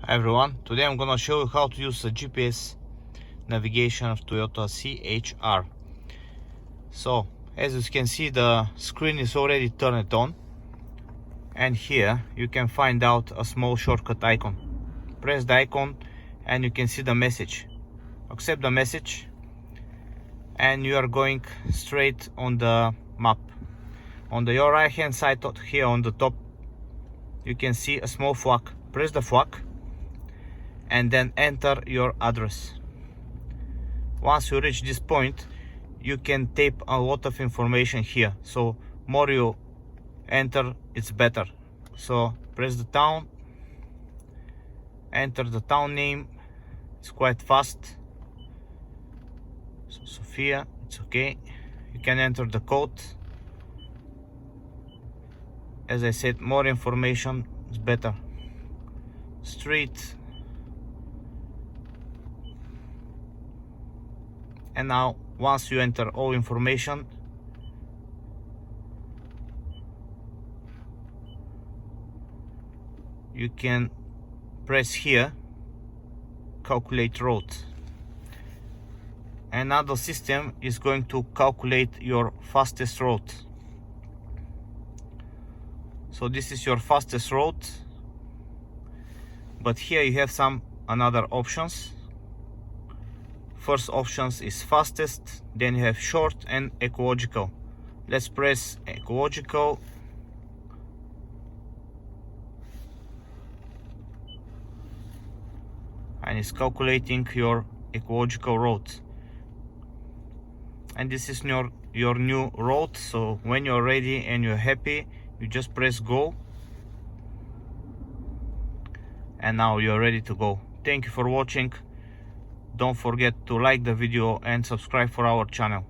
Hi everyone, today I'm gonna show you how to use the GPS navigation of Toyota CHR. So, as you can see, the screen is already turned on, and here you can find out a small shortcut icon. Press the icon and you can see the message. Accept the message and you are going straight on the map. On your right hand side here on the top, you can see a small flag. Press the flag and then enter your address. Once you reach this point, you can type a lot of information here, so more you enter, it's better. So press the town, enter the town name, it's quite fast. So Sofia, it's okay. You can enter the code. As I said, more information is better. Street. And now, once you enter all information, you can press here, calculate route. Another system is going to calculate your fastest route. So this is your fastest route, but here you have some another options. First options is fastest, then you have short and ecological. Let's press ecological. And it's calculating your ecological route. And this is your new route. So when you're ready and you're happy, you just press go. And now you're ready to go. Thank you for watching. Don't forget to like the video and subscribe for our channel.